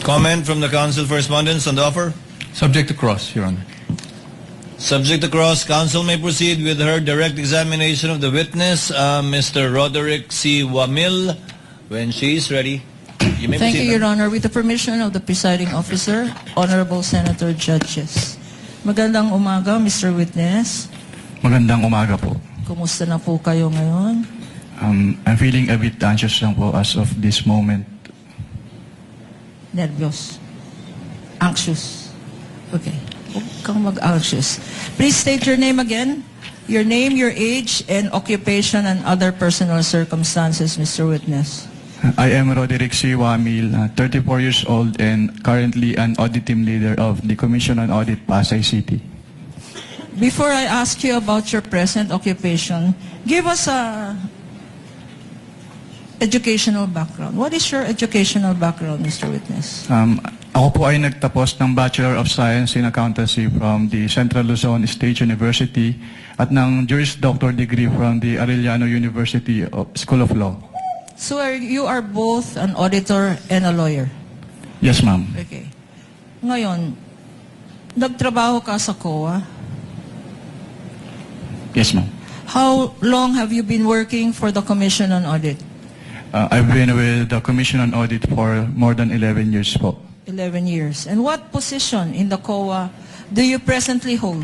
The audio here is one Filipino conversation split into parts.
Comment from the counsel for respondents on the offer? Subject to cross, Your Honor. Subject to cross, counsel may proceed with her direct examination of the witness, Mr. Roderick C. Wamil, when she is ready. You may Thank proceed, you, Your Honor. With the permission of the presiding officer, Honorable Senator Judges. Magandang umaga, Mr. Witness. Magandang umaga po. Kumusta na po kayo ngayon? I'm feeling a bit anxious lang po as of this moment. Nervyos. Anxious. Okay. Huwag kang mag-anxious. Please state your name again. Your name, your age, and occupation and other personal circumstances, Mr. Witness. I am Roderick C. Wamil, 34 years old and currently an audit team leader of the Commission on Audit, Pasay City. Before I ask you about your present occupation, give us a educational background. What is your educational background, Mr. Witness? Ako po ay nagtapos ng Bachelor of Science in Accountancy from the Central Luzon State University at ng Juris Doctor degree from the Arellano University School of Law. So you are both an auditor and a lawyer? Yes, ma'am. Okay. Ngayon, nagtrabaho ka sa COA? Yes, ma'am. How long have you been working for the Commission on Audit? I've been with the Commission on Audit for more than 11 years po. 11 years. And what position in the COA do you presently hold?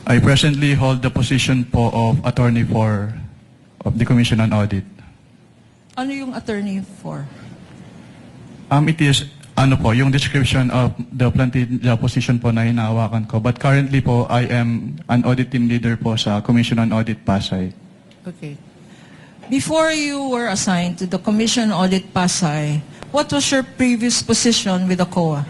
I presently hold the position po of attorney of the Commission on Audit. Ano yung attorney for? It is yung description of the position po na hinahawakan ko. But currently po, I am an audit team leader po sa Commission on Audit Pasay. Okay. Before you were assigned to the Commission on Audit Pasay, what was your previous position with the COA?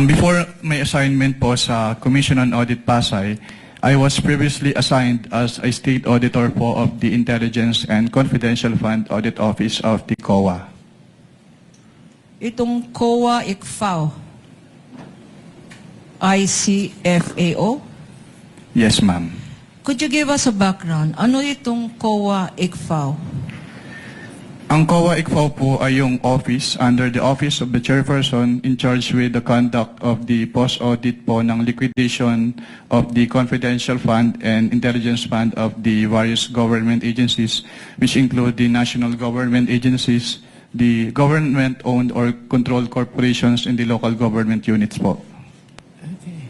Before my assignment po sa Commission on Audit Pasay, I was previously assigned as a state auditor po of the Intelligence and Confidential Fund Audit Office of the COA. Itong COA ICFAO, ICFAO? Yes, ma'am. Could you give us a background? Ano itong COA ICFAO? Ang COA ICFAO po ay yung office under the Office of the Chairperson in charge with the conduct of the post-audit po ng liquidation of the confidential fund and intelligence fund of the various government agencies, which include the national government agencies, the government-owned or controlled corporations, and the local government units po. Okay.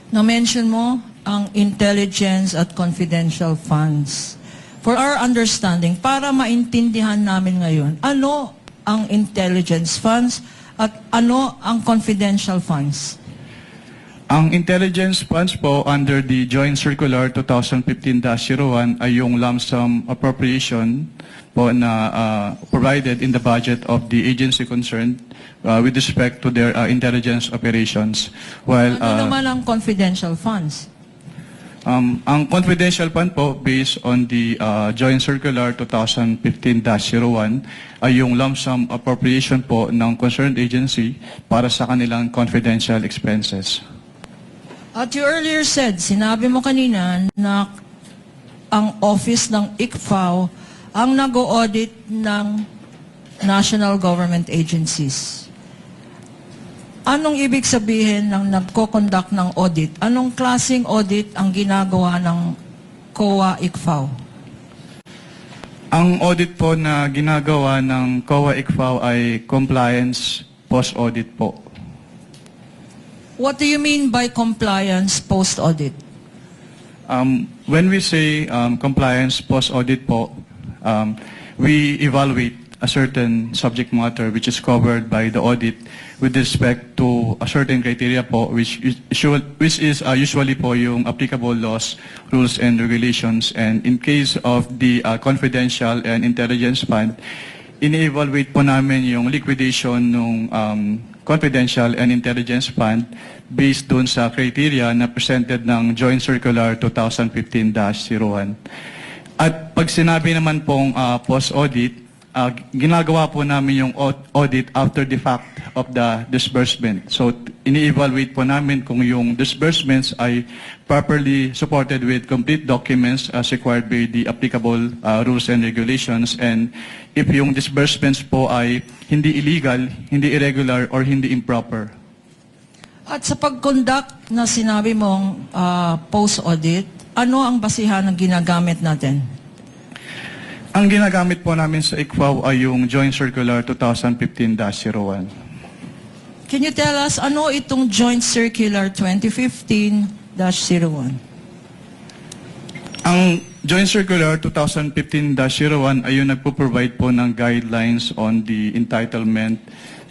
Na-mention mo ang intelligence at confidential funds. For our understanding, para maintindihan namin ngayon, ano ang intelligence funds at ano ang confidential funds? Ang intelligence funds po under the Joint Circular 2015-01 ay yung lump sum appropriation po na provided in the budget of the agency concerned with respect to their intelligence operations. While, ano naman ang confidential funds? Ang confidential fund po, based on the Joint Circular 2015-01, ay yung lump sum appropriation po ng concerned agency para sa kanilang confidential expenses. At you earlier said, sinabi mo kanina na ang office ng ICFAO ang nag-audit ng national government agencies. Anong ibig sabihin ng nagko-conduct ng audit? Anong klaseng audit ang ginagawa ng COA ICFAO? Ang audit po na ginagawa ng COA ICFAO ay compliance post-audit po. What do you mean by compliance post-audit? When we say compliance post-audit po, we evaluate a certain subject matter which is covered by the audit with respect to a certain criteria po which is usually po yung applicable laws, rules, and regulations. And in case of the confidential and intelligence fund, ini-evaluate po namin yung liquidation ng confidential and intelligence fund based dun sa criteria na presented ng Joint Circular 2015-01. At pag sinabi naman pong post-audit, ginagawa po namin yung audit after the fact of the disbursement. So, ini-evaluate po namin kung yung disbursements ay properly supported with complete documents as required by the applicable rules and regulations. And if yung disbursements po ay hindi illegal, hindi irregular, or hindi improper. At sa pag-conduct na sinabi mong post-audit, ano ang basihan ng ginagamit natin? Ang ginagamit po namin sa ICFAO ay yung Joint Circular 2015-01. Can you tell us, ano itong Joint Circular 2015-01? Ang Joint Circular 2015-01 ay yung nagpo-provide po ng guidelines on the entitlement,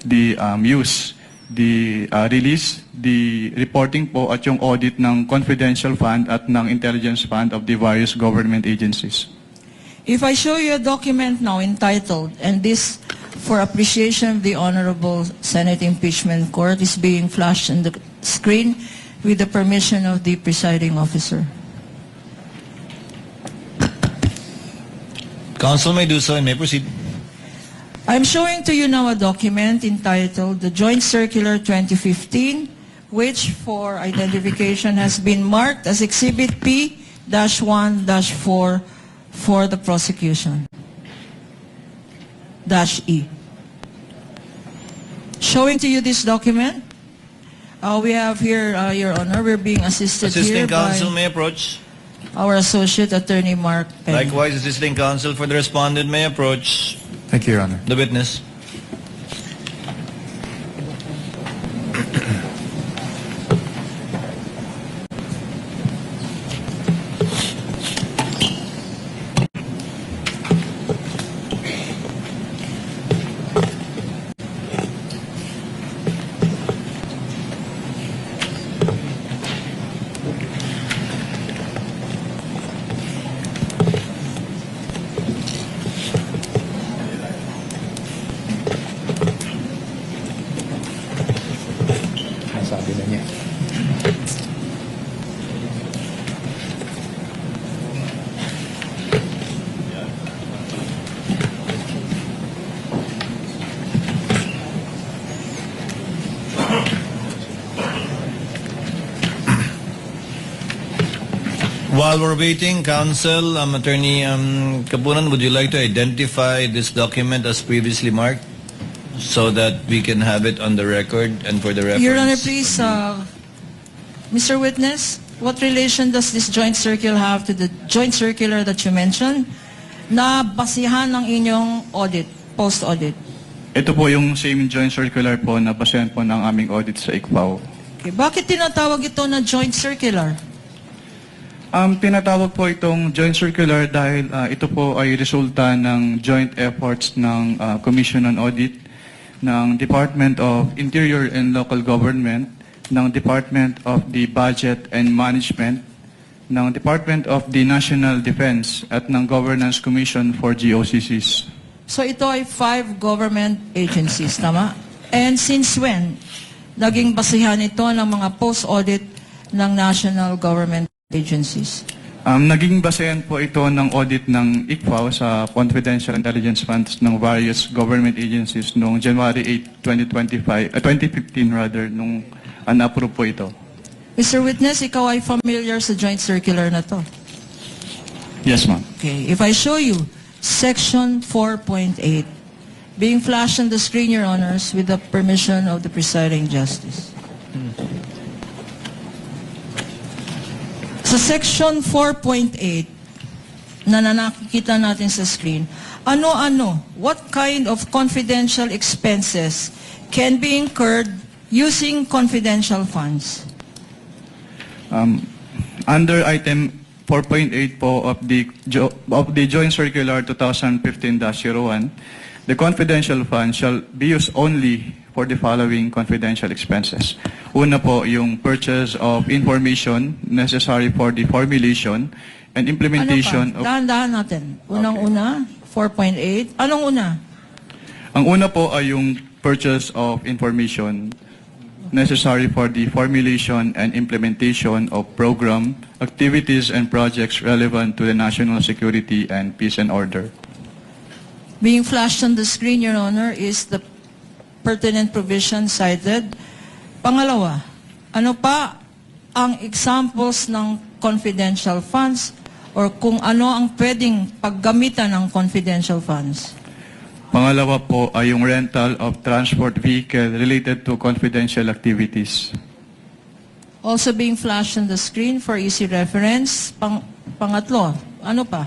the use, the release, the reporting po at yung audit ng confidential fund at ng intelligence fund of the various government agencies. If I show you a document now entitled, and this for appreciation of the Honorable Senate Impeachment Court is being flashed on the screen with the permission of the presiding officer. Council may do so and may proceed. I'm showing to you now a document entitled the Joint Circular 2015, which for identification has been marked as Exhibit P-1-4 for the prosecution. -E. Showing to you this document, we have here, Your Honor, we're being assisted here Assisting counsel by may approach. our Associate Attorney Mark Penn. Likewise, assisting counsel for the respondent may approach Thank you, Your Honor. the witness. Sabi na niya. While we're waiting, counsel, Attorney Kapunan, would you like to identify this document as previously marked so that we can have it on the record and for the reference? Your Honor, please, Mr. Witness, what relation does this joint circular have to the joint circular that you mentioned na basihan ng inyong audit, post-audit? Ito po yung same joint circular po na basehan po ng aming audit sa ICFAO. Okay. Bakit tinatawag ito na joint circular? Tinatawag po itong joint circular dahil ito po ay resulta ng joint efforts ng Commission on Audit, ng Department of Interior and Local Government, ng Department of the Budget and Management, ng Department of the National Defense at ng Governance Commission for GOCCs. So ito ay 5 government agencies, tama? And since when naging basihan ito ng mga post-audit ng national government agencies? Naging basehan po ito ng audit ng ICFAO sa confidential intelligence funds ng various government agencies noong January 8, 2015 rather, nung un-approve po ito. Mr. Witness, ikaw ay familiar sa joint circular na to? Yes, ma'am. Okay, if I show you Section 4.8 being flashed on the screen, Your Honors, with the permission of the presiding justice. Sa Section 4.8 na nakikita natin sa screen, ano-ano, what kind of confidential expenses can be incurred using confidential funds? Under item 4.8 po of the Joint Circular 2015-01, the confidential fund shall be used only for the following confidential expenses. Una po, yung purchase of information necessary for the formulation and implementation Ano pa? Dahan-dahan natin. Unang-una, 4.8. Anong una? Ang una po ay yung purchase of information necessary for the formulation and implementation of program, activities, and projects relevant to the national security and peace and order. Being flashed on the screen, Your Honor, is the pertinent provision cited. Pangalawa, ano pa ang examples ng confidential funds or kung ano ang pwedeng paggamitan ng confidential funds? Pangalawa po ay yung rental of transport vehicle related to confidential activities. Also being flashed on the screen for easy reference. Pangatlo, ano pa?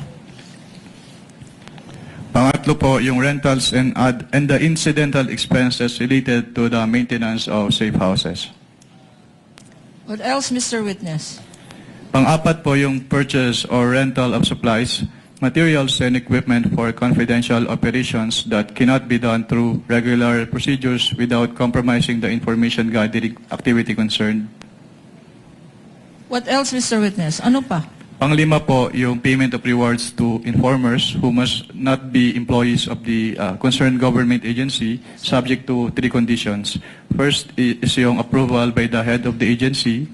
Pangatlo po, yung rentals and the incidental expenses related to the maintenance of safe houses. What else, Mr. Witness? Pang-apat po, yung purchase or rental of supplies, materials, and equipment for confidential operations that cannot be done through regular procedures without compromising the information gathering activity concerned. What else, Mr. Witness? Ano pa? Panglima po, yung payment of rewards to informers who must not be employees of the concerned government agency subject to 3 conditions. First is yung approval by the head of the agency.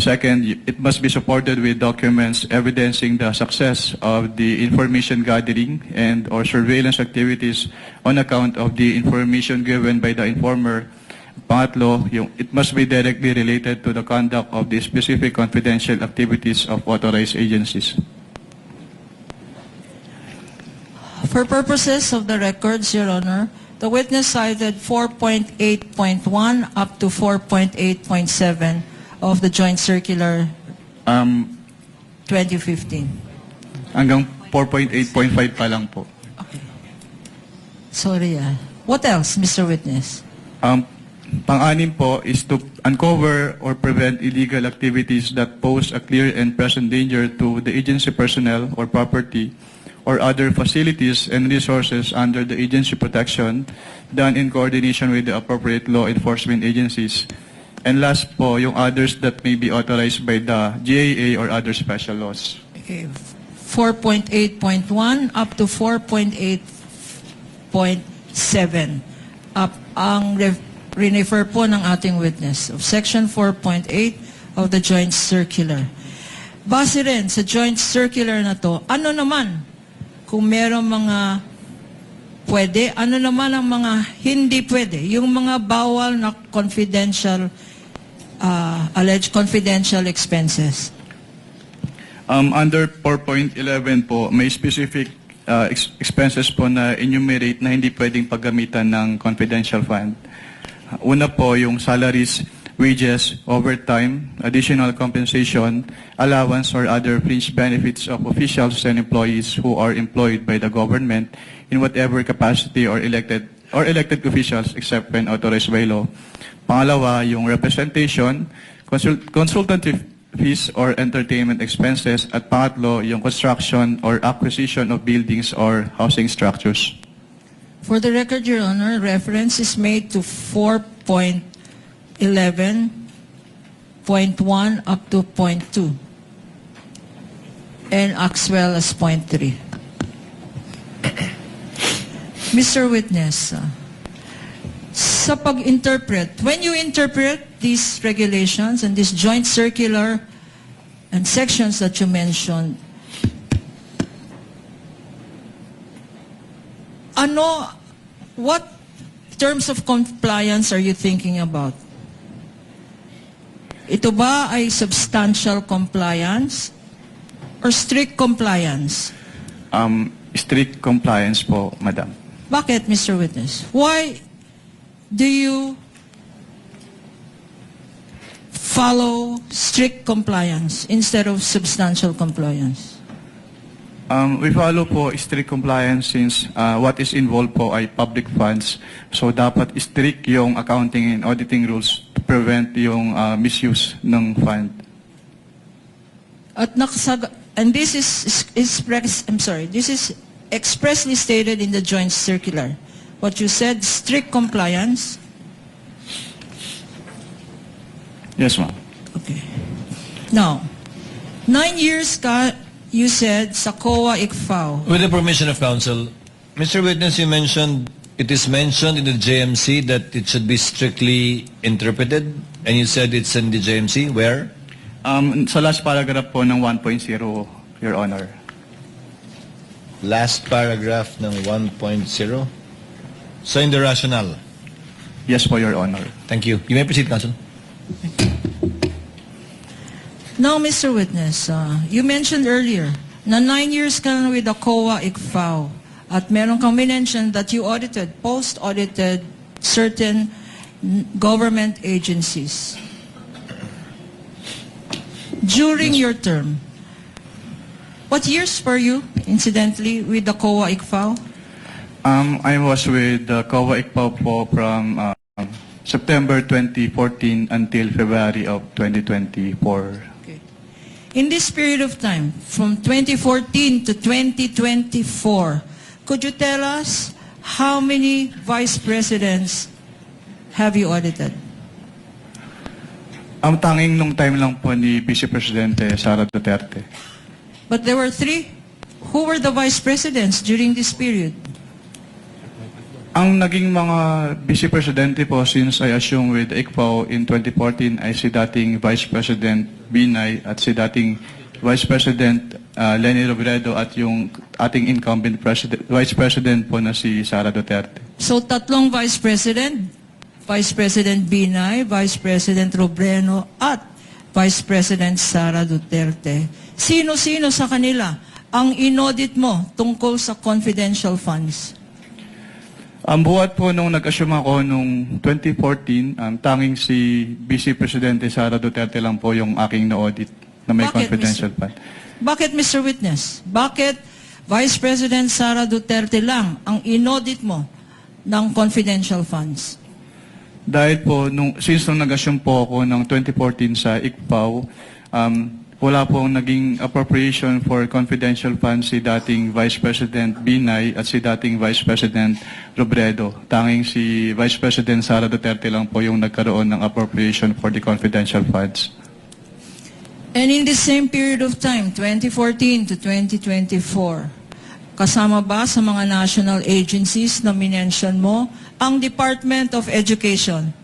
Second, it must be supported with documents evidencing the success of the information gathering and or surveillance activities on account of the information given by the informer. Pangatlo, it must be directly related to the conduct of the specific confidential activities of authorized agencies. For purposes of the records, Your Honor, the witness cited 4.8.1 up to 4.8.7 of the Joint Circular 2015. Hanggang 4.8.5 pa lang po. Sorry, What else, Mr. Witness? Pang-anim po is to uncover or prevent illegal activities that pose a clear and present danger to the agency personnel or property or other facilities and resources under the agency protection done in coordination with the appropriate law enforcement agencies. And last po, yung others that may be authorized by the GAA or other special laws. Okay, 4.8.1 up to 4.8.7. Ang refer po ng ating witness of Section 4.8 of the Joint Circular. Base rin sa Joint Circular na to, ano naman kung merong mga pwede, ano naman ang mga hindi pwede, yung mga bawal na confidential, alleged confidential expenses. Under 4.11 po, may specific expenses po na enumerate na hindi pwedeng paggamitan ng confidential fund. Una po, yung salaries, wages, overtime, additional compensation, allowance, or other fringe benefits of officials and employees who are employed by the government in whatever capacity or elected officials except when authorized by law. Pangalawa, yung representation, consultative fees or entertainment expenses. At pangatlo, yung construction or acquisition of buildings or housing structures. For the record, Your Honor, reference is made to 4.11.1 up to .2 and as well as .3. Mr. Witness, sa pag-interpret, when you interpret these regulations and this joint circular and sections that you mentioned, what terms of compliance are you thinking about? Ito ba ay substantial compliance or strict compliance? Strict compliance po, Madam. Bakit, Mr. Witness? Why do you follow strict compliance instead of substantial compliance? We follow po strict compliance since what is involved po ay public funds. So dapat strict yung accounting and auditing rules to prevent yung misuse ng fund. At and this is expressly stated in the joint circular. What you said, strict compliance. Yes, ma'am. Okay. Now, 9 years you said sa COA ICFAO. With the permission of counsel, Mr. Witness, it is mentioned in the JMC that it should be strictly interpreted, and you said it's in the JMC. Where? Sa last paragraph po ng 1.0, Your Honor. last paragraph ng 1.0. So in the rationale. Yes po, Your Honor. Thank you. You may proceed, Counsel. Now, Mr. Witness, you mentioned earlier na 9 years ka na with the COA ICFAO at meron kang mention that you audited, post-audited certain government agencies. During your term, what years were you, incidentally, with the COA ICFAO? I was with the COA ICPAO po from September 2014 until February of 2024. Okay. In this period of time, from 2014 to 2024, could you tell us how many vice presidents have you audited? Ang tanging nung time lang po ni Vice Presidente Sara Duterte. But there were 3. Who were the vice presidents during this period? Ang naging mga Vice Presidente po since I assumed with ICPAO in 2014 ay si dating Vice President Binay at si dating Vice President Leni Robredo at yung ating incumbent Vice President po na si Sara Duterte. So, 3 vice president, Vice President Binay, Vice President Robredo, at Vice President Sara Duterte. Sino-sino sa kanila ang inaudit mo tungkol sa confidential funds? Ang buhat po nung nag-assume ako nung 2014, tanging si Vice Presidente Sara Duterte lang po yung aking na-audit na may Bakit, confidential fund. Bakit, Mr. Witness? Bakit Vice President Sara Duterte lang ang inaudit mo ng confidential funds? Dahil po, since nung nag-assume po ako ng 2014 sa ICPAO, wala pong naging appropriation for confidential funds si dating Vice President Binay at si dating Vice President Robredo. Tanging si Vice President Sara Duterte lang po yung nagkaroon ng appropriation for the confidential funds. And in the same period of time, 2014 to 2024, kasama ba sa mga national agencies na minention mo ang Department of Education?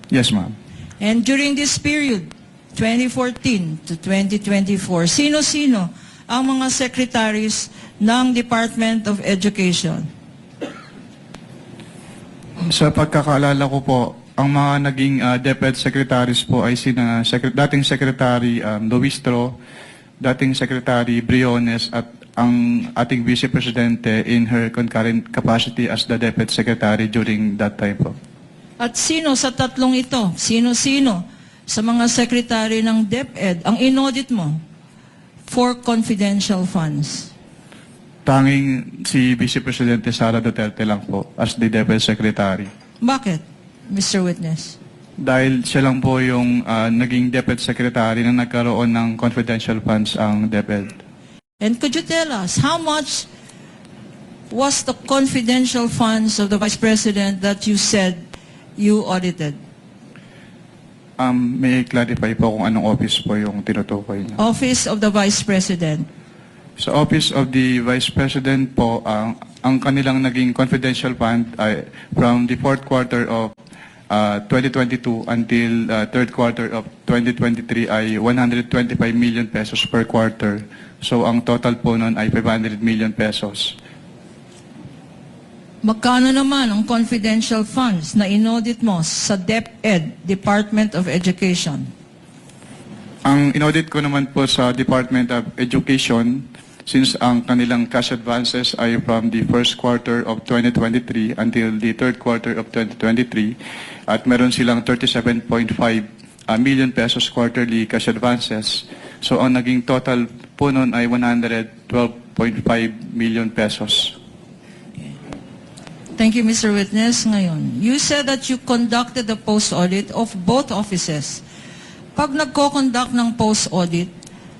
Yes, ma'am. And during this period, 2014 to 2024, sino-sino ang mga secretaries ng Department of Education? Sa pagkakaalala ko po, ang mga naging DepEd secretaries po ay dating Secretary Luistro, dating Secretary Briones at ang ating Vice Presidente in her concurrent capacity as the DepEd Secretary during that time po. At sino sa 3 ito? Sino-sino sa mga secretary ng DepEd ang inaudit mo for confidential funds? Tanging si Vice Presidente Sara Duterte lang po as the DepEd Secretary. Bakit, Mr. Witness? Dahil siya lang po yung naging DepEd Secretary na nagkaroon ng confidential funds ang DepEd. And could you tell us how much was the confidential funds of the Vice President that you said you audited? May clarify po kung anong office po yung tinutukoy niya. Office of the Vice President. Sa Office of the Vice President po, ang kanilang naging confidential fund ay from the 4th quarter of 2022 until 3rd quarter of 2023 ay 125 million pesos per quarter. So ang total po nun ay 500 million pesos. Magkano naman ang confidential funds na inaudit mo sa DepEd, Department of Education? Ang inaudit ko naman po sa Department of Education, since ang kanilang cash advances ay from the 1st quarter of 2023 until the 3rd quarter of 2023, at meron silang 37.5 million pesos quarterly cash advances. So ang naging total po nun ay 112.5 million pesos. Thank you, Mr. Witness. Ngayon, you said that you conducted the post-audit of both offices. Pag nagko-conduct ng post-audit,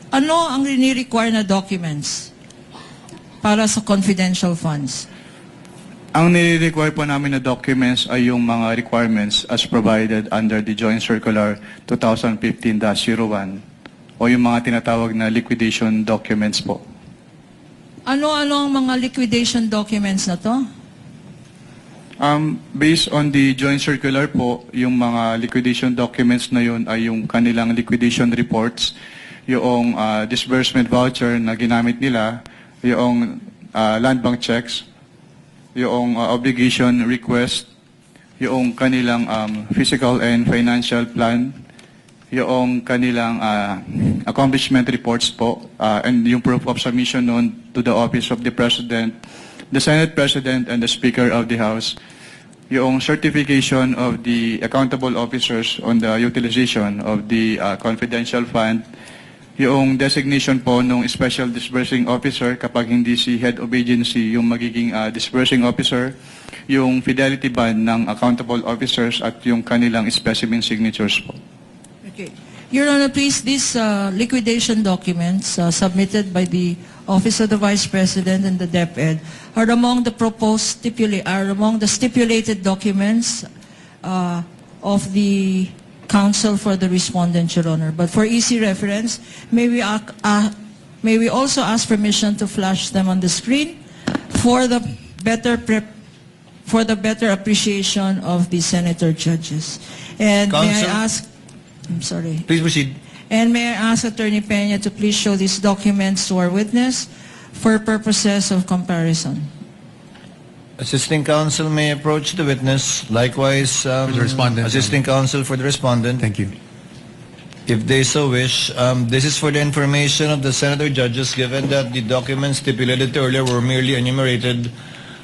ano ang rini-require na documents para sa confidential funds? Ang nire-require po namin na documents ay yung mga requirements as provided under the Joint Circular 2015-01 o yung mga tinatawag na liquidation documents po. Ano-ano ang mga liquidation documents na to? Based on the joint circular po, yung mga liquidation documents na yun ay yung kanilang liquidation reports, yung disbursement voucher na ginamit nila, yung land bank checks, yung obligation request, yung kanilang physical and financial plan, yung kanilang accomplishment reports po, and yung proof of submission noon to the Office of the President, the Senate President, and the Speaker of the House, yung certification of the accountable officers on the utilization of the confidential fund, yung designation po ng special disbursing officer kapag hindi si head of agency yung magiging disbursing officer, yung fidelity bond ng accountable officers at yung kanilang specimen signatures po. Okay. Your Honor, please, these liquidation documents submitted by the Office of the Vice President and the DepEd are among the stipulated documents of the counsel for the respondent, Your Honor. But for easy reference, may we also ask permission to flash them on the screen for the better appreciation of the senator judges. And may I Counsel? ask, I'm sorry. Please proceed. And may I ask Attorney Peña to please show these documents to our witness for purposes of comparison. Assisting counsel may approach the witness. Likewise, the respondent. assisting counsel for the respondent. Thank you. If they so wish, this is for the information of the senator judges, given that the documents stipulated earlier were merely enumerated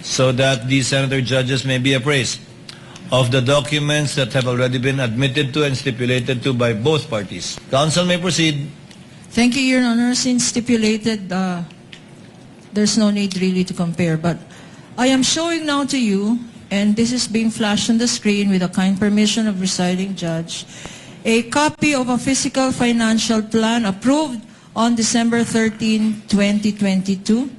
so that the senator judges may be appraised of the documents that have already been admitted to and stipulated to by both parties. Counsel may proceed. Thank you, Your Honor. Since stipulated, there's no need really to compare. But I am showing now to you, and this is being flashed on the screen with the kind permission of presiding judge, a copy of a fiscal financial plan approved on December 13, 2022,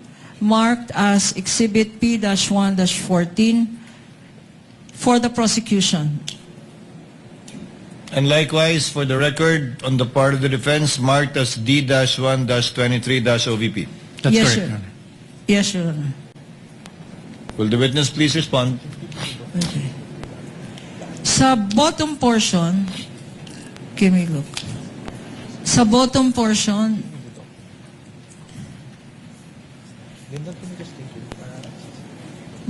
marked as Exhibit P-1-14 for the prosecution. And likewise, for the record, on the part of the defense, marked as D-1-23-OVP. That's Yes, correct, sir. Your Honor. Yes, Your Honor. Will the witness please respond? Okay. Sa bottom portion, can we look? Sa bottom portion,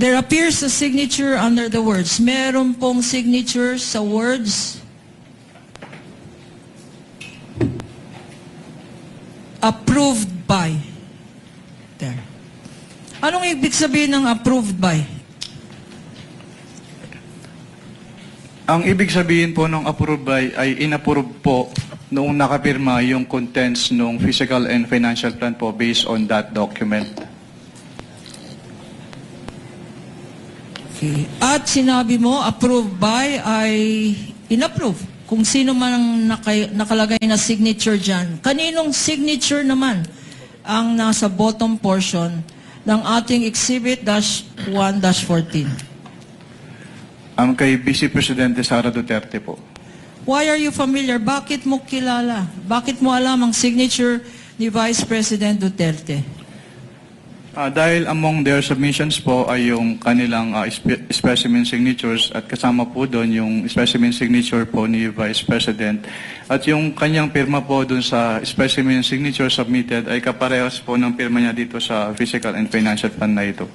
there appears a signature under the words. Meron pong signature sa words. Approved by. There. Anong ibig sabihin ng approved by? Ang ibig sabihin po ng approve by ay inapprove po noong nakapirma yung contents ng physical and financial plan po based on that document. Okay. At sinabi mo, approved by ay inapprove. Kung sino man ang nakalagay na signature dyan. Kaninong signature naman ang nasa bottom portion ng ating Exhibit -1-14? Ang kay Vice Presidente Sara Duterte po. Why are you familiar? Bakit mo kilala? Bakit mo alam ang signature ni Vice President Duterte? Dahil among their submissions po ay yung kanilang specimen signatures at kasama po doon yung specimen signature po ni Vice President at yung kanyang pirma po doon sa specimen signature submitted ay kaparehas po ng pirma niya dito sa physical and financial plan na ito.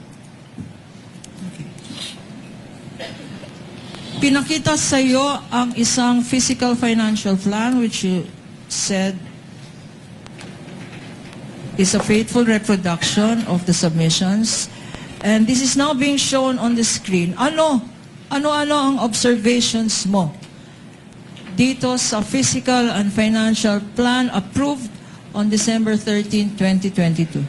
Pinakita sa iyo ang isang physical financial plan which you said is a faithful reproduction of the submissions, and this is now being shown on the screen. Ano ang observations mo dito sa physical and financial plan approved on December 13, 2022?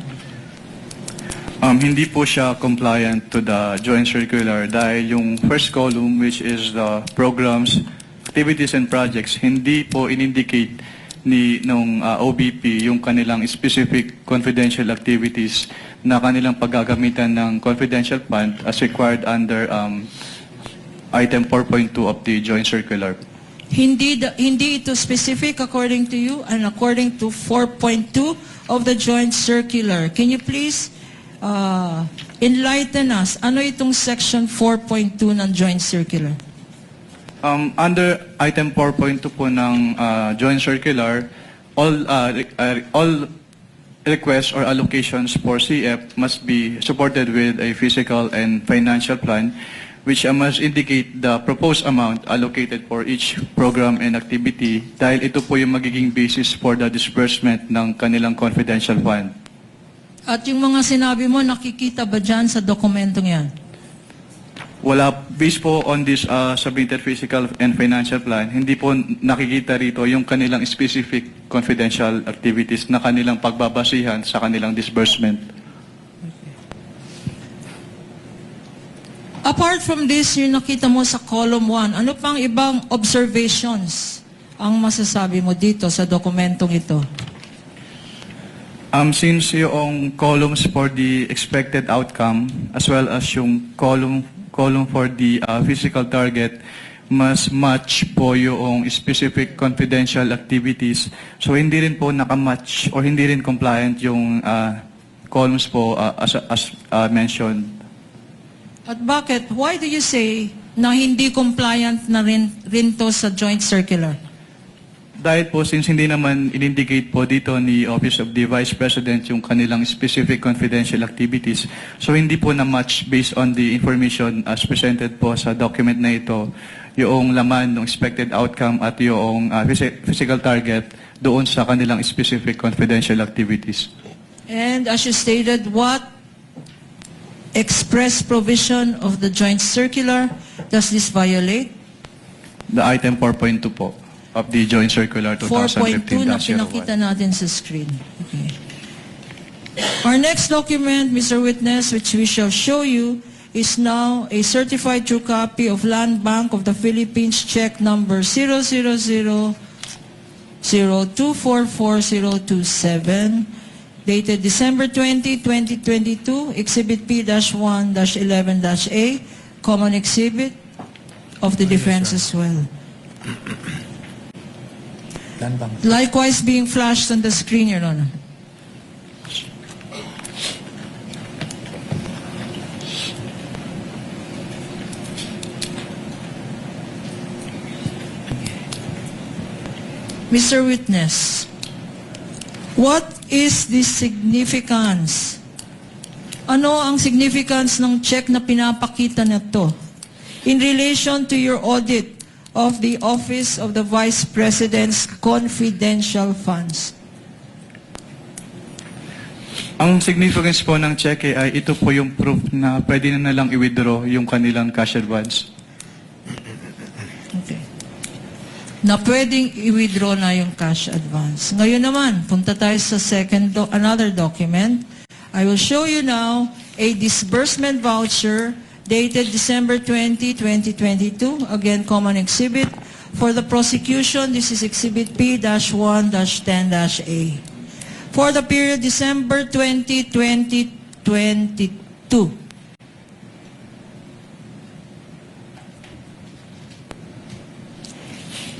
Hindi po siya compliant to the joint circular dahil yung first column, which is the programs, activities and projects, hindi po in-indicate nung OBP yung kanilang specific confidential activities na kanilang paggagamitan ng confidential fund as required under item 4.2 of the joint circular. Hindi ito specific according to you and according to 4.2 of the joint circular. Can you please enlighten us? Ano itong section 4.2 ng joint circular? Under item 4.2 po ng joint circular, all requests or allocations for CF must be supported with a physical and financial plan which must indicate the proposed amount allocated for each program and activity dahil ito po yung magiging basis for the disbursement ng kanilang confidential fund. At yung mga sinabi mo, nakikita ba dyan sa dokumentong yan? Wala, based po on this submitted physical and financial plan, hindi po nakikita rito yung kanilang specific confidential activities na kanilang pagbabasihan sa kanilang disbursement. Apart from this, yung nakita mo sa column 1, ano pang ibang observations ang masasabi mo dito sa dokumentong ito? Since yung columns for the expected outcome as well as yung column for the physical target mas match po yung specific confidential activities. So hindi rin po nakamatch or hindi rin compliant yung columns po as mentioned. At bakit? Why do you say na hindi compliant na rin to sa joint circular? Dahil po, since hindi naman in-indicate po dito ni Office of the Vice President yung kanilang specific confidential activities, so hindi po na-match based on the information as presented po sa document na ito, yung laman ng expected outcome at yung physical target doon sa kanilang specific confidential activities. And as you stated, what express provision of the joint circular does this violate? The item 4.2 po of the Joint Circular 4.2 na 2015-01. pinakita natin sa screen. Okay. Our next document, Mr. Witness, which we shall show you, is now a certified true copy of Land Bank of the Philippines check number 00002444027, dated December 20, 2022, Exhibit P-1-11-A, common exhibit of the defense as well. Likewise being flashed on the screen, Your Honor. Mr. Witness, what is the significance? Ano ang significance ng check na pinapakita na to in relation to your audit of the Office of the Vice President's confidential funds? Ang significance po ng cheque ay ito po yung proof na pwede na nalang i-withdraw yung kanilang cash advance. Okay. Na pwedeng i-withdraw na yung cash advance. Ngayon naman, punta tayo sa another document. I will show you now a disbursement voucher dated December 20, 2022, again common exhibit. For the prosecution, this is Exhibit P-1-10-A. For the period December 20, 2022.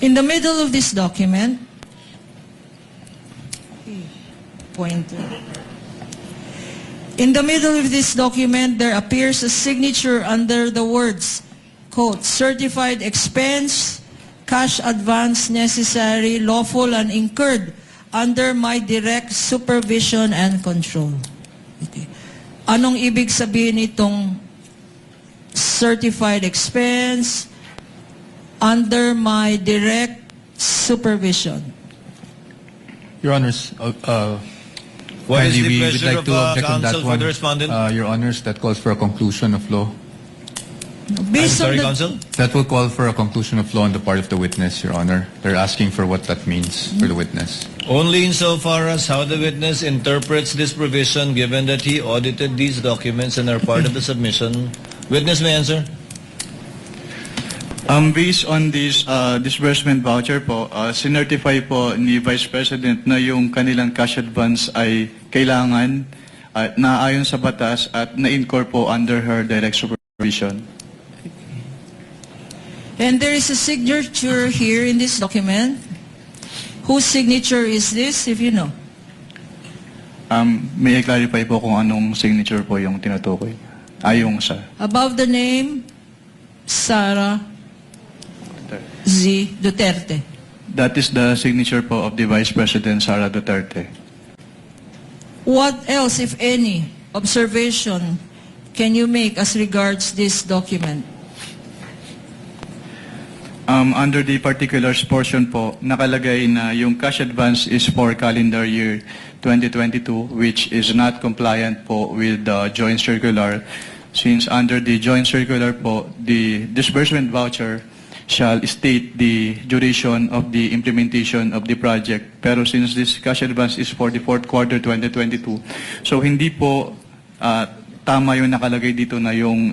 In the middle of this document, pointer. In the middle of this document, there appears a signature under the words, quote, certified expense, cash advance necessary, lawful and incurred under my direct supervision and control. Okay. Anong ibig sabihin itong certified expense under my direct supervision? Your Honors, What is kindly, the we would pleasure like of to object on that counsel for one. the respondent? Your Honors, that calls for a conclusion of law. I'm Based on sorry, the- counsel? That will call for a conclusion of law on the part of the witness, Your Honor. They're asking for what that means for the witness. Only insofar as how the witness interprets this provision, given that he audited these documents and are part of the submission. Witness may answer. Based on this disbursement voucher po, sinertify po ni Vice President na yung kanilang cash advance ay kailangan na ayon sa batas at na-incur po under her direct supervision. And there is a signature here in this document. Whose signature is this, if you know? May I clarify po kung anong signature po yung tinutukoy? Yung sa... Above the name, Sara Z. Duterte. That is the signature po of the Vice President Sara Duterte. What else, if any, observation can you make as regards this document? Under the particulars portion po, nakalagay na yung cash advance is for calendar year 2022, which is not compliant po with the joint circular. Since under the joint circular po, the disbursement voucher shall state the duration of the implementation of the project. Pero since this cash advance is for the fourth quarter 2022, so hindi po tama yung nakalagay dito na yung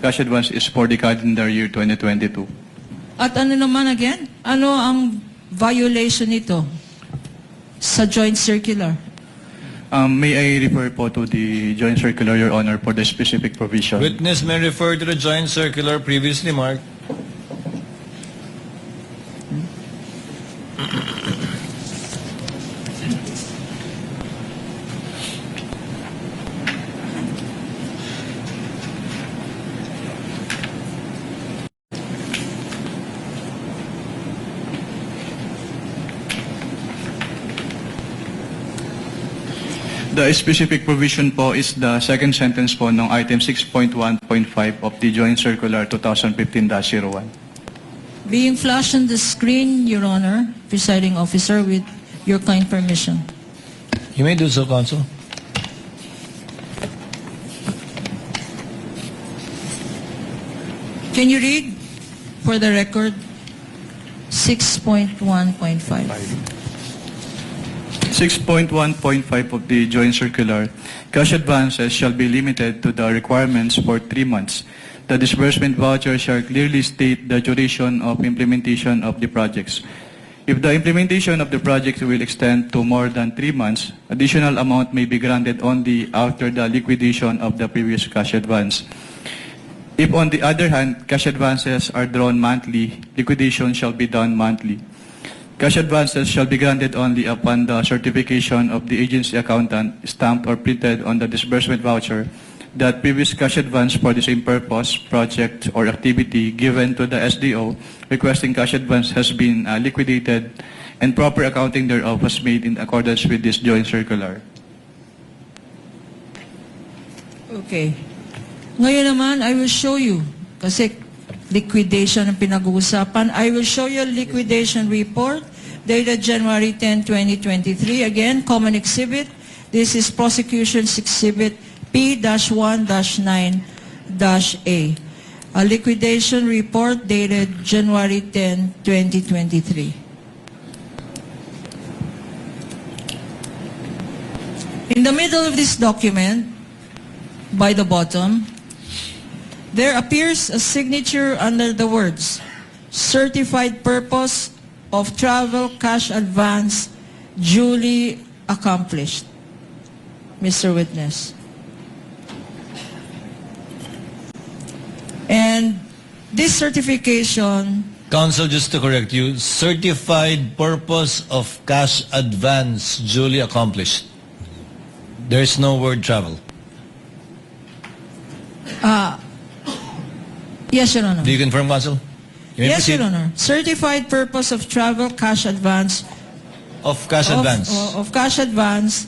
cash advance is for the calendar year 2022. At ano naman again? Ano ang violation nito sa joint circular? May I refer po to the joint circular, Your Honor, for the specific provision? Witness may refer to the joint circular previously marked. The specific provision po is the second sentence po ng item 6.1.5 of the joint circular 2015-01. Being flashed on the screen, Your Honor, presiding officer, with your kind permission. You may do so, Counsel. Can you read, for the record, 6.1.5? 6.1.5 of the joint circular, cash advances shall be limited to the requirements for 3 months. The disbursement voucher shall clearly state the duration of implementation of the projects. If the implementation of the project will extend to more than 3 months, additional amount may be granted only after the liquidation of the previous cash advance. If on the other hand, cash advances are drawn monthly, liquidation shall be done monthly. Cash advances shall be granted only upon the certification of the agency accountant stamped or printed on the disbursement voucher that previous cash advance for the same purpose, project, or activity given to the SDO requesting cash advance has been liquidated and proper accounting thereof was made in accordance with this joint circular. Okay. Ngayon naman, I will show you, kasi liquidation ang pinag-uusapan. I will show you a liquidation report dated January 10, 2023. Again, common exhibit. This is prosecution's exhibit P-1-9-A. A liquidation report dated January 10, 2023. In the middle of this document, by the bottom, there appears a signature under the words, certified purpose of travel cash advance duly accomplished. Mr. Witness. And this certification, Counsel, just to correct you, certified purpose of cash advance duly accomplished. There's no word travel. yes, Your Honor. Do you confirm, Counsel? You may Yes, proceed. Your Honor. Certified purpose of travel cash advance Of cash advance. of cash advance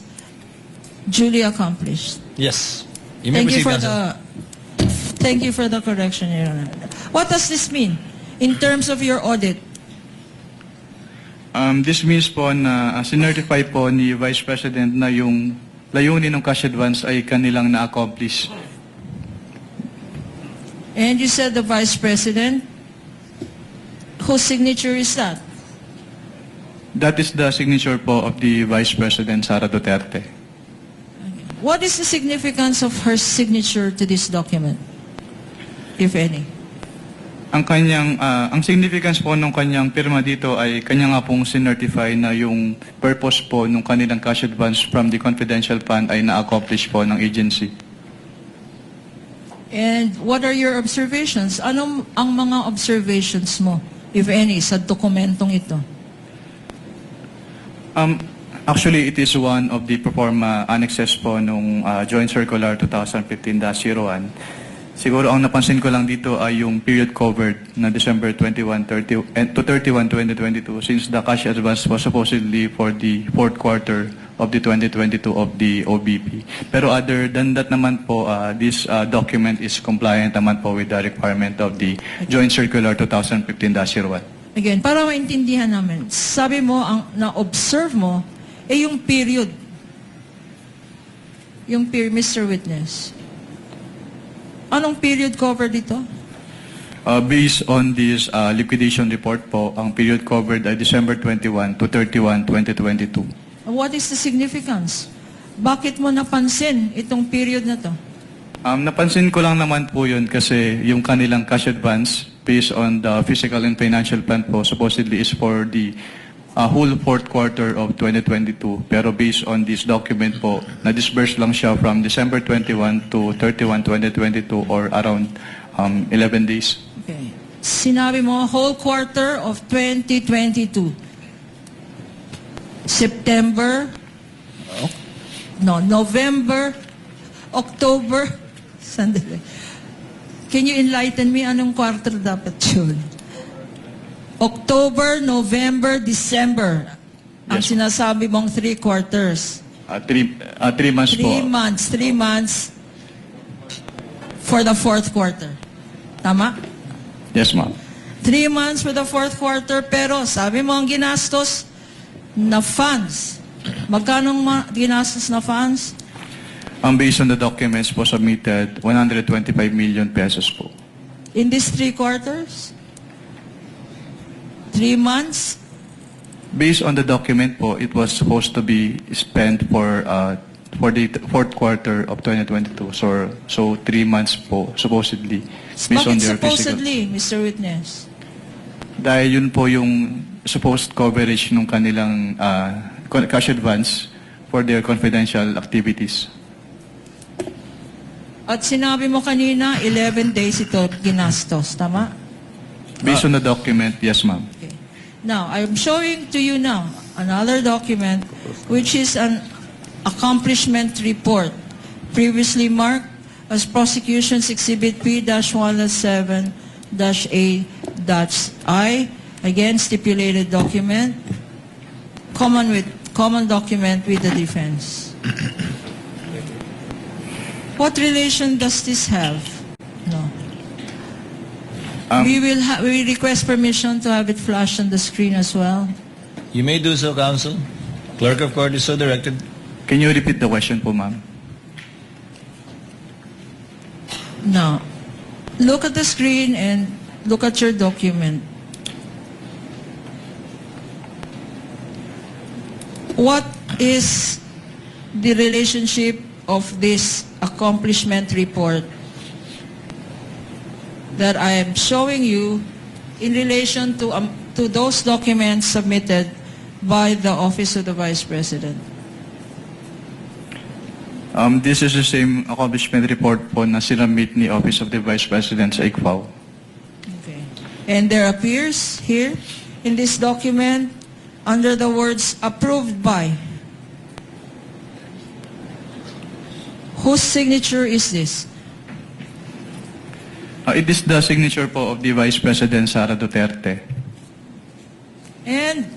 duly accomplished. Yes. You may proceed, Counsel. Thank you for the correction, Your Honor. What does this mean in terms of your audit? This means po na sinertify po ni Vice President na yung layunin ng cash advance ay kanilang na-accomplish. And you said the Vice President, whose signature is that? That is the signature po of the Vice President Sara Duterte. What is the significance of her signature to this document, if any? Ang significance po ng kanyang pirma dito ay kanya nga pong sinertify na yung purpose po ng kanilang cash advance from the confidential fund ay na-accomplish po ng agency. And what are your observations? Anong ang mga observations mo, if any, sa dokumentong ito? Actually, it is one of the pro forma annexes po nung Joint Circular 2015-01. Siguro ang napansin ko lang dito ay yung period covered na December 21 to 31, 2022 since the cash advance was supposedly for the fourth quarter of the 2022 of the OBP. Pero other than that naman po, this document is compliant naman po with the requirement of the Joint Circular 2015-01. Again, para maintindihan namin, sabi mo, ang na-observe mo, yung period. Yung period, Mr. Witness. Anong period cover dito? Based on this liquidation report po, ang period covered ay December 21 to 31, 2022. What is the significance? Bakit mo napansin itong period na to? Napansin ko lang naman po yun kasi yung kanilang cash advance based on the physical and financial plan po supposedly is for the whole fourth quarter of 2022. Pero based on this document po, na-disburse lang siya from December 21 to 31, 2022 or around 11 days. Okay. Sinabi mo, whole quarter of 2022. September, November, October, sandali. Can you enlighten me anong quarter dapat yun? October, November, December. Ang Yes. sinasabi mong 3 quarters. 3 months po. 3 months for the fourth quarter. Tama? Yes, ma'am. 3 months for the fourth quarter, pero sabi mo ang ginastos na funds. Magkano ginastos na funds? Based on the documents po submitted, 125 million pesos po. In these 3 quarters? 3 months? Based on the document po, it was supposed to be spent for the fourth quarter of 2022. So 3 months po, supposedly. Based on Bakit their physical. supposedly, Mr. Witness? Dahil yun po yung supposed coverage ng kanilang cash advance for their confidential activities. At sinabi mo kanina, 11 days ito ginastos. Tama? Based on the document, yes, ma'am. Okay. Now, I'm showing to you now another document which is an accomplishment report previously marked as Prosecution's Exhibit P-107-A-I, again stipulated document, common document with the defense. What relation does this have? No. We request permission to have it flashed on the screen as well. You may do so, counsel. Clerk of court is so directed. Can you repeat the question po, ma'am? Now, look at the screen and look at your document. What is the relationship of this accomplishment report that I am showing you in relation to those documents submitted by the Office of the Vice President? This is the same accomplishment report po na sinamit ni Office of the Vice President sa ICFAO. Okay. And there appears here in this document under the words approved by. Whose signature is this? It is the signature po of the Vice President Sara Duterte. And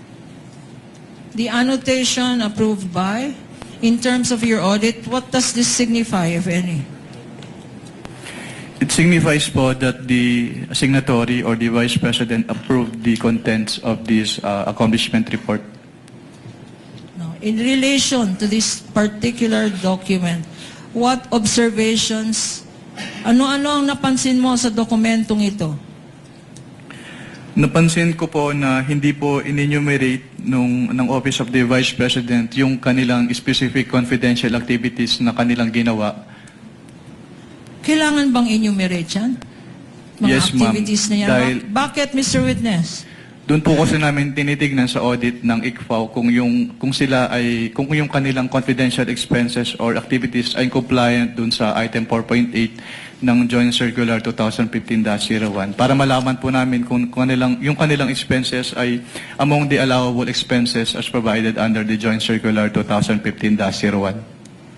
the annotation approved by, in terms of your audit, what does this signify, if any? It signifies po that the signatory or the Vice President approved the contents of this accomplishment report. No. In relation to this particular document, what observations, ano-ano ang napansin mo sa dokumentong ito? Napansin ko po na hindi po in-enumerate ng Office of the Vice President yung kanilang specific confidential activities na kanilang ginawa. Kailangan bang enumerate yan? Mga Yes, ma'am. activities na yan? Dahil- Bakit, Mr. Witness? Doon po kasi namin tinitignan sa audit ng ICFAO kung yung kanilang confidential expenses or activities ay compliant doon sa item 4.8 ng Joint Circular 2015-01 para malaman po namin kung yung kanilang expenses ay among the allowable expenses as provided under the Joint Circular 2015-01.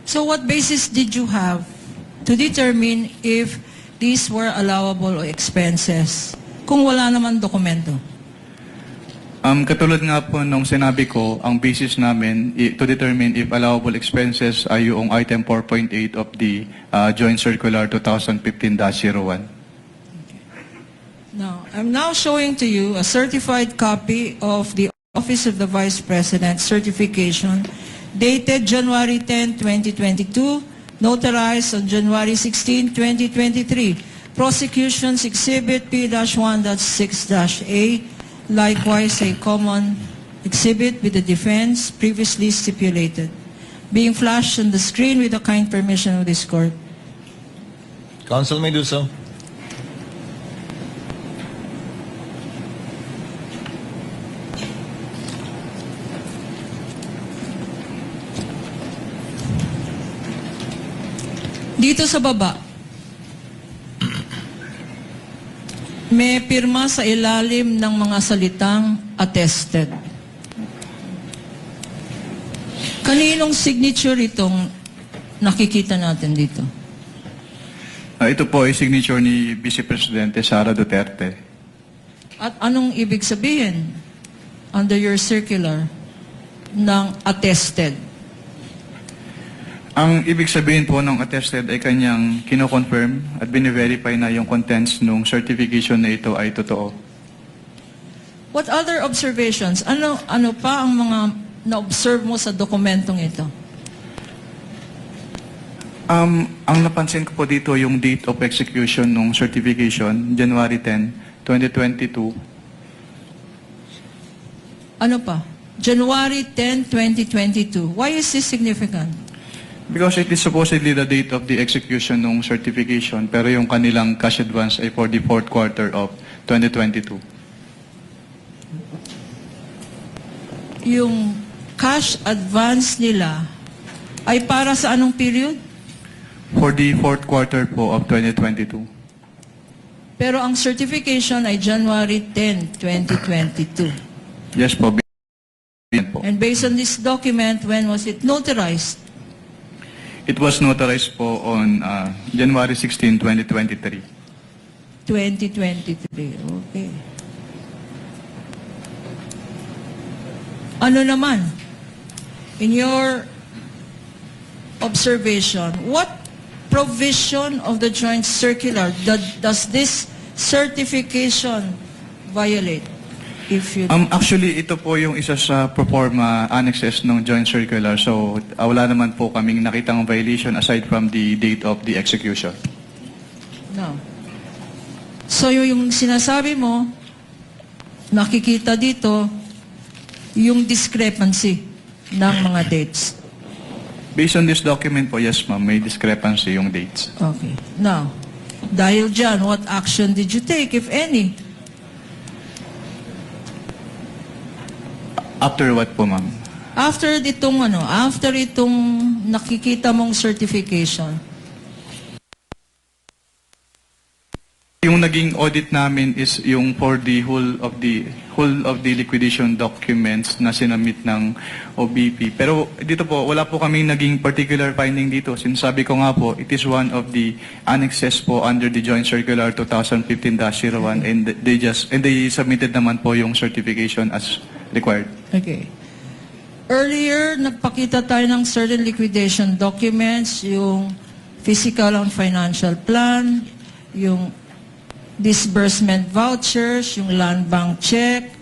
So what basis did you have to determine if these were allowable expenses kung wala naman dokumento? Katulad nga po nung sinabi ko, ang basis namin to determine if allowable expenses ay yung item 4.8 of the Joint Circular 2015-01. Now, I'm now showing to you a certified copy of the Office of the Vice President certification dated January 10, 2022, notarized on January 16, 2023. Prosecution's Exhibit P-1.6-A, likewise a common exhibit with the defense previously stipulated, being flashed on the screen with the kind permission of this court. Counsel may do so. Dito sa baba, may pirma sa ilalim ng mga salitang attested. Kaninong signature itong nakikita natin dito? Ito po ay signature ni Vice Presidente Sara Duterte. At anong ibig sabihin under your circular ng attested? Ang ibig sabihin po ng attested ay kanyang kino-confirm at bine-verify na yung contents ng certification na ito ay totoo. What other observations? Ano pa ang mga na-observe mo sa dokumentong ito? Ang napansin ko po dito yung date of execution ng certification, January 10, 2022. Ano pa? January 10, 2022. Why is this significant? Because it is supposedly the date of the execution ng certification, pero yung kanilang cash advance ay for the fourth quarter of 2022. Yung cash advance nila ay para sa anong period? For the fourth quarter po of 2022. Pero ang certification ay January 10, 2022. Yes po. Po. And based on this document, when was it notarized? It was notarized po on January 16, 2023. 2023. Okay. Ano naman? In your observation, what provision of the joint circular does this certification violate? If you Actually, ito po yung isa sa proforma annexes ng joint circular. So, wala naman po kaming nakitang violation aside from the date of the execution. No. So yung sinasabi mo, nakikita dito yung discrepancy ng mga dates. Based on this document po, yes ma'am, may discrepancy yung dates. Okay. Now, dahil dyan, what action did you take, if any? After what po ma'am? After itong nakikita mong certification, Yung naging audit namin is yung for the whole of the liquidation documents na sinamit ng OBP. Pero dito po, wala po kaming naging particular finding dito. Sinasabi ko nga po, it is one of the annexes po under the Joint Circular 2015-01 and they submitted naman po yung certification as required. okay. Earlier, nagpakita tayo ng certain liquidation documents, yung physical and financial plan, yung disbursement vouchers, yung land bank check,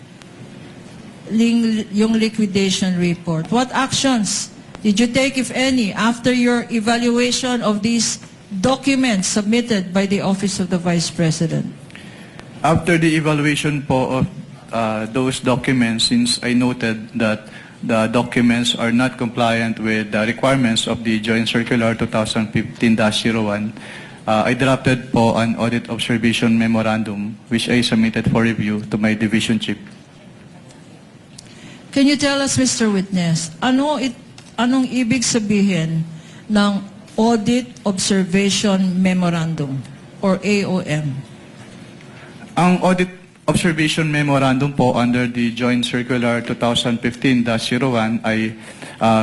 yung liquidation report. What actions did you take, if any, after your evaluation of these documents submitted by the Office of the Vice President? After the evaluation po of those documents, since I noted that the documents are not compliant with the requirements of the Joint Circular 2015-01, I drafted po an audit observation memorandum which I submitted for review to my division chief. Can you tell us, Mr. Witness, anong ibig sabihin ng Audit Observation Memorandum or AOM? Ang audit observation memorandum po under the Joint Circular 2015-01 ay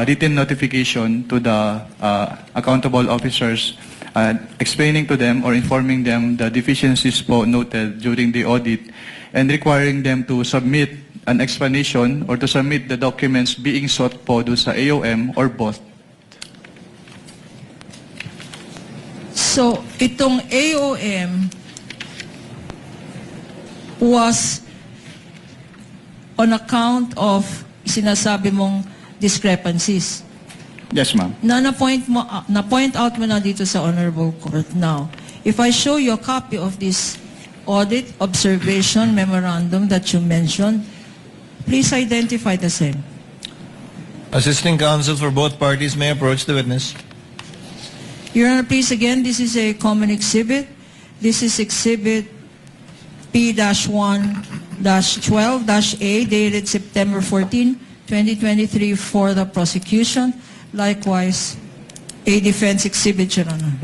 written notification to the accountable officers explaining to them or informing them the deficiencies po noted during the audit and requiring them to submit an explanation or to submit the documents being sought po doon sa AOM or both. So, itong AOM was on account of sinasabi mong discrepancies. Yes, ma'am. Na-point out mo na dito sa Honorable Court. Now, if I show you a copy of this audit observation memorandum that you mentioned, please identify the same. Assisting counsel for both parties may approach the witness. Your Honor, please again, this is a common exhibit. This is exhibit P-1-12-A dated September 14, 2023 for the prosecution. Likewise, a defense exhibit, Your Honor.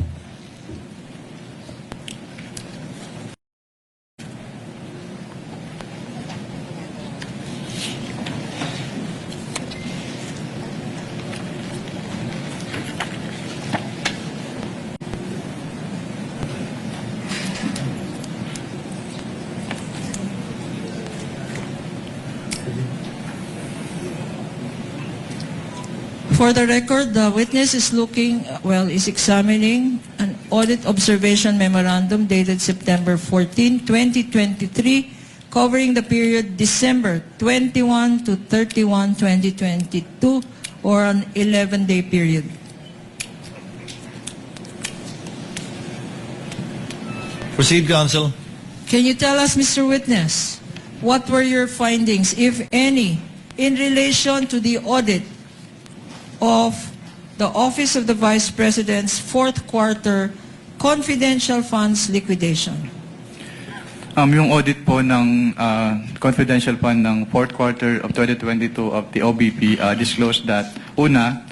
For the record, the witness is examining an audit observation memorandum dated September 14, 2023, covering the period December 21 to 31, 2022, or an 11-day period. Proceed, counsel. Can you tell us, Mr. Witness, what were your findings, if any, in relation to the audit of the Office of the Vice President's fourth quarter confidential funds liquidation? Yung audit po ng confidential fund ng fourth quarter of 2022 of the OBP disclosed that, una,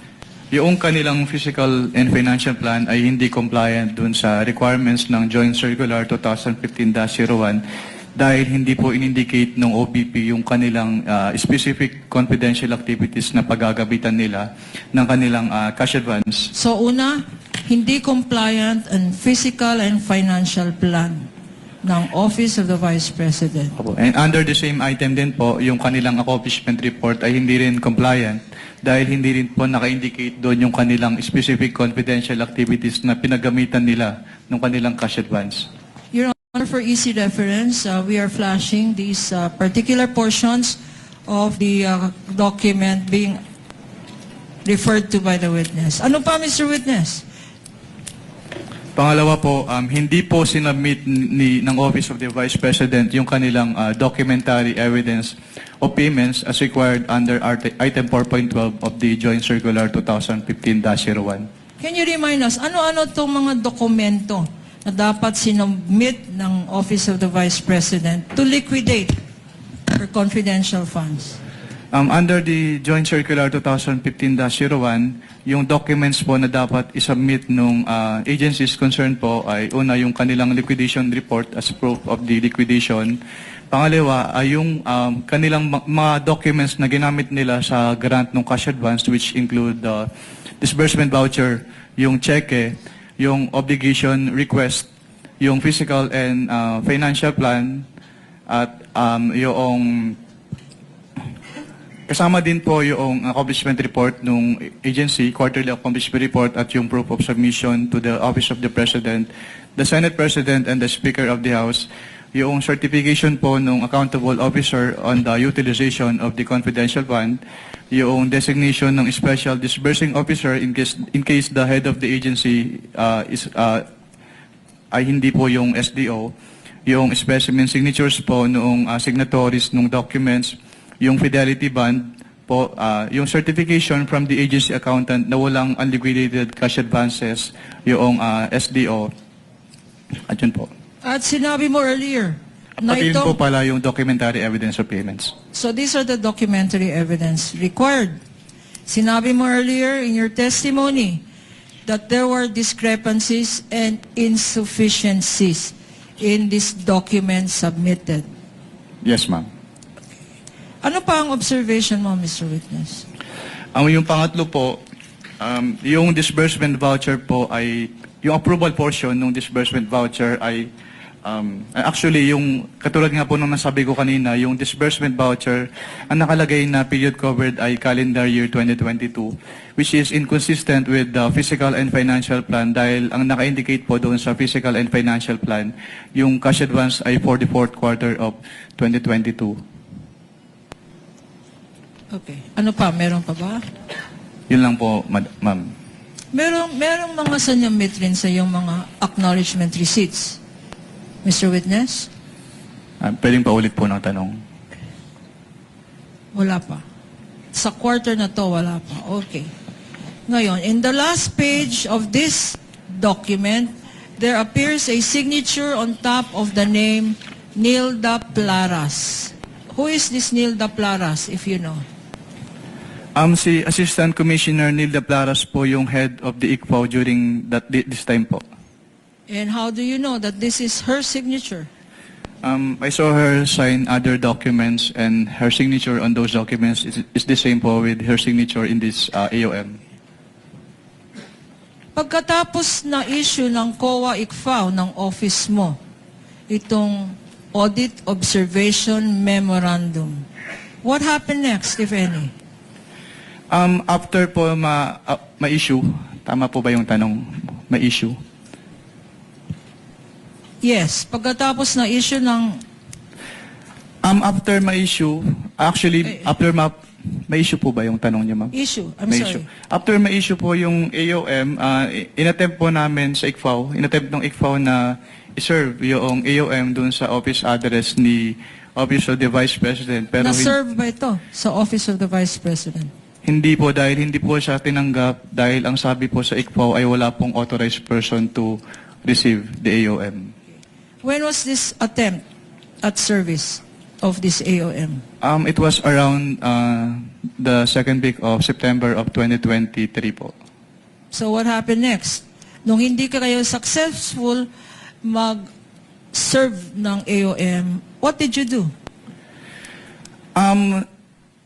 yung kanilang physical and financial plan ay hindi compliant dun sa requirements ng Joint Circular 2015-01 dahil hindi po in-indicate ng OBP yung kanilang specific confidential activities na paggagabitan nila ng kanilang cash advance. So una, hindi compliant ang physical and financial plan ng Office of the Vice President. And under the same item din po, yung kanilang accomplishment report ay hindi rin compliant dahil hindi rin po naka-indicate doon yung kanilang specific confidential activities na pinagamitan nila ng kanilang cash advance. Your Honor, for easy reference, we are flashing these particular portions of the document being referred to by the witness. Ano pa, Mr. Witness? Pangalawa po, hindi po sinubmit ng Office of the Vice President yung kanilang documentary evidence of payments as required under Item 4.12 of the Joint Circular 2015-01. Can you remind us, ano-ano itong mga dokumento na dapat sinubmit ng Office of the Vice President to liquidate for confidential funds? Under the Joint Circular 2015-01, yung documents po na dapat isubmit nung agencies concerned po ay una yung kanilang liquidation report as proof of the liquidation. Pangalawa ay yung kanilang mga documents na ginamit nila sa grant ng cash advance, which include the disbursement voucher, yung cheque, yung obligation request, yung physical and financial plan, at yung kasama din po yung accomplishment report ng agency, quarterly accomplishment report, at yung proof of submission to the Office of the President, the Senate President, and the Speaker of the House, yung certification po ng accountable officer on the utilization of the confidential fund, yung designation ng special disbursing officer in case the head of the agency ay hindi po yung SDO, yung specimen signatures po noong signatories ng documents, yung fidelity bond po, yung certification from the agency accountant na walang unliquidated cash advances, yung SDO, at yun po. At sinabi mo earlier, na Pati rin ito, po pala yung documentary evidence of payments. so these are the documentary evidence required. Sinabi mo earlier in your testimony that there were discrepancies and insufficiencies in this document submitted. Yes, ma'am. Ano pa ang observation mo, Mr. Witness? Yung pangatlo po, yung disbursement voucher po ay yung approval portion ng disbursement voucher ay actually yung katulad nga po nung nasabi ko kanina, yung disbursement voucher ang nakalagay na period covered ay calendar year 2022, which is inconsistent with the fiscal and financial plan dahil ang naka-indicate po doon sa fiscal and financial plan yung cash advance ay for the fourth quarter of 2022. Okay. Ano pa? Meron pa ba? Yun lang po, ma'am. Merong mga sanyamit rin sa yung mga acknowledgement receipts. Mr. Witness? Pwedeng pa ulit po ng tanong. Wala pa. Sa quarter na to, wala pa. Okay. Ngayon, in the last page of this document, there appears a signature on top of the name Nilda Plaras. Who is this Nilda Plaras, if you know? Si Assistant Commissioner Nilda Plaras po yung head of the ICFAO during this time po. And how do you know that this is her signature? I saw her sign other documents and her signature on those documents is the same po with her signature in this AOM. Pagkatapos na issue ng COA ICFAO ng office mo, itong Audit Observation Memorandum, what happened next, if any? After po ma-issue, tama po ba yung tanong? Ma-issue? Yes, pagkatapos na issue ng After ma-issue, actually, after ma-issue po ba yung tanong niya, ma'am? issue, I'm Ma-issue. sorry. After ma-issue po yung AOM, inattempt po namin sa ICFAO, inattempt ng ICFAO na iserve yung AOM dun sa office address ni Office of the Vice President. Pero Na-serve ba ito sa Office of the Vice President? hindi po, dahil hindi po siya tinanggap, dahil ang sabi po sa ICFAO ay wala pong authorized person to receive the AOM. When was this attempt at service of this AOM? It was around the second week of September of 2023 po. So what happened next? Nung hindi ka kayo successful mag-serve ng AOM, what did you do?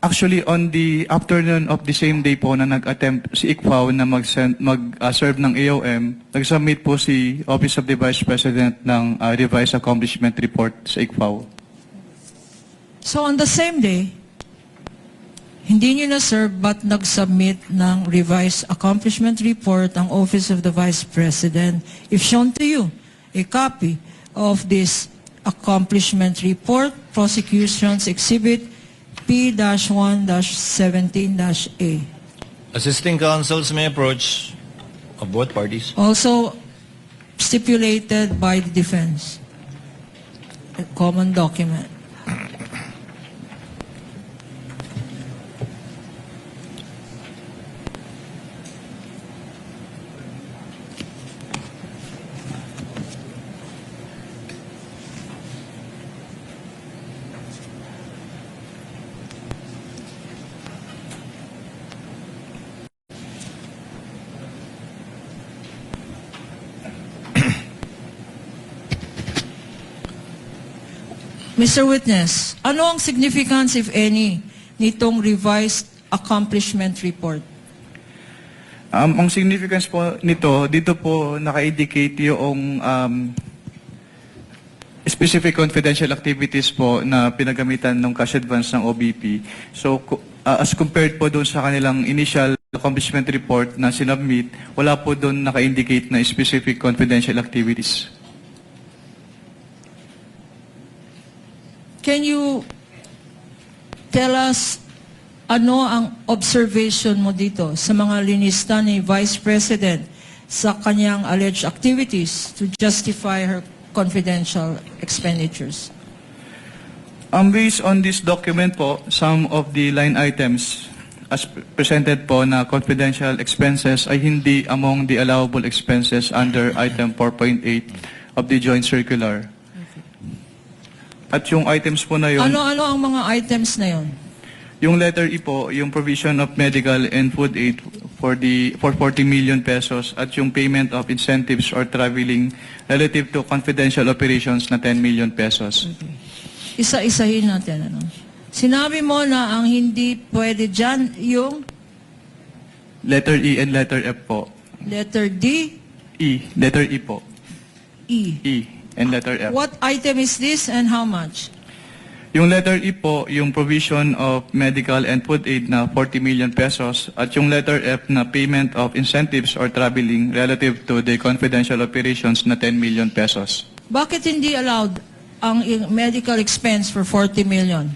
Actually, on the afternoon of the same day po na nag-attempt si ICFAO na mag-serve ng AOM, nag-submit po si Office of the Vice President ng revised accomplishment report sa ICFAO. So on the same day, hindi nyo na-serve but nag-submit ng revised accomplishment report ang Office of the Vice President. If shown to you a copy of this accomplishment report, Prosecution's Exhibit P-1-17-A. Assisting counsels may approach of both parties. Also stipulated by the defense. A common document. Mr. Witness, ano ang significance, if any, nitong revised accomplishment report? Ang significance po nito, dito po naka-indicate yung specific confidential activities po na pinagamitan ng cash advance ng OBP. So, as compared po doon sa kanilang initial accomplishment report na sinubmit, wala po doon naka-indicate na specific confidential activities. Can you tell us ano ang observation mo dito sa mga linista ni Vice President sa kanyang alleged activities to justify her confidential expenditures? Based on this document po, some of the line items as presented po na confidential expenses ay hindi among the allowable expenses under item 4.8 of the joint circular. At yung items po na yun, Ano-ano ang mga items na yon? yung letter E po, yung provision of medical and food aid for 40 million pesos at yung payment of incentives or traveling relative to confidential operations na 10 million pesos. Isa-isahin natin. Ano? Sinabi mo na ang hindi pwede dyan yung Letter E and letter F po. letter D, Letter E po. E. E, and letter F. What item is this and how much? Yung letter E po, yung provision of medical and food aid na 40 million pesos at yung letter F na payment of incentives or traveling relative to the confidential operations na 10 million pesos. Bakit hindi allowed ang medical expense for 40 million?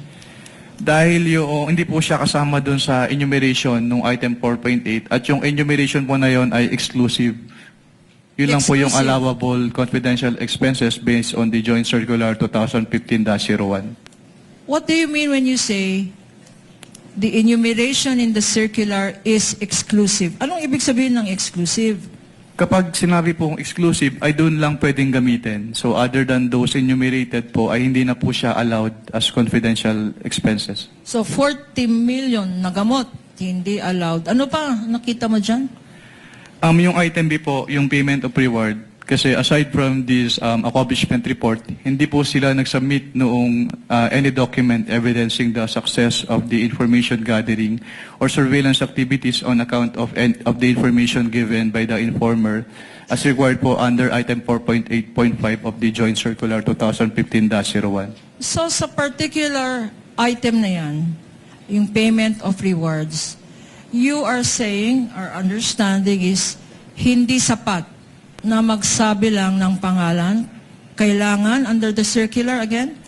Dahil yung hindi po siya kasama dun sa enumeration ng item 4.8 at yung enumeration po na yon ay exclusive. Yun lang po yung Exclusive. allowable confidential expenses based on the Joint Circular 2015-01. What do you mean when you say the enumeration in the circular is exclusive? Anong ibig sabihin ng exclusive? Kapag sinabi pong exclusive, ay doon lang pwedeng gamitin. So other than those enumerated po, ay hindi na po siya allowed as confidential expenses. So 40 million na gamot, hindi allowed. Ano pa nakita mo dyan? Yung item B po, yung payment of reward, kasi aside from this accomplishment report, hindi po sila nag-submit noong any document evidencing the success of the information gathering or surveillance activities on account of the information given by the informer as required po under item 4.8.5 of the Joint Circular 2015-01. So sa particular item na yan, yung payment of rewards, you are saying, our understanding is, hindi sapat na magsabi lang ng pangalan, kailangan under the circular again?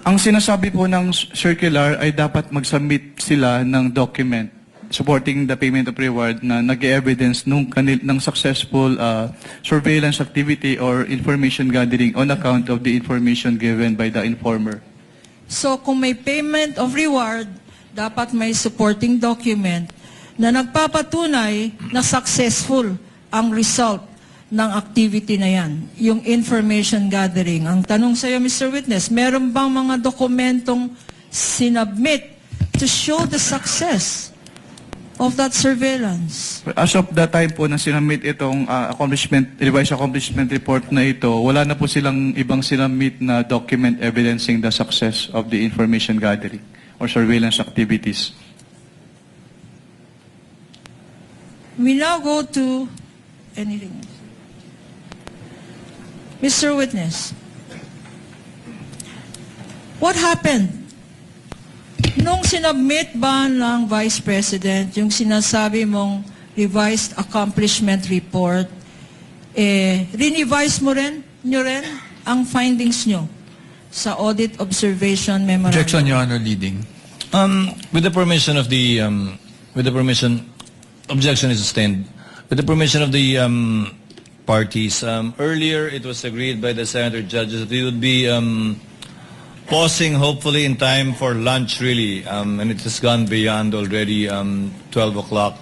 Ang sinasabi po ng circular ay dapat mag-submit sila ng document supporting the payment of reward na nag-evidence ng successful surveillance activity or information gathering on account of the information given by the informer. So kung may payment of reward, dapat may supporting document na nagpapatunay na successful ang result ng activity na yan, yung information gathering. Ang tanong sa iyo, Mr. Witness, meron bang mga dokumentong sinubmit to show the success of that surveillance? As of the time po na sinamit itong revised accomplishment report na ito, wala na po silang ibang sinamit na document evidencing the success of the information gathering or surveillance activities. We now go to anything else. Mr. Witness, what happened? Nung sinubmit ba ng Vice President yung sinasabi mong revised accomplishment report, rinevise mo rin, nyo rin ang findings nyo sa audit observation memorandum? Objection, Your Honor, leading. With the permission of the, objection is sustained. With the permission of the parties, earlier it was agreed by the senator judges that we would be pausing hopefully in time for lunch really, and it has gone beyond already 12 o'clock.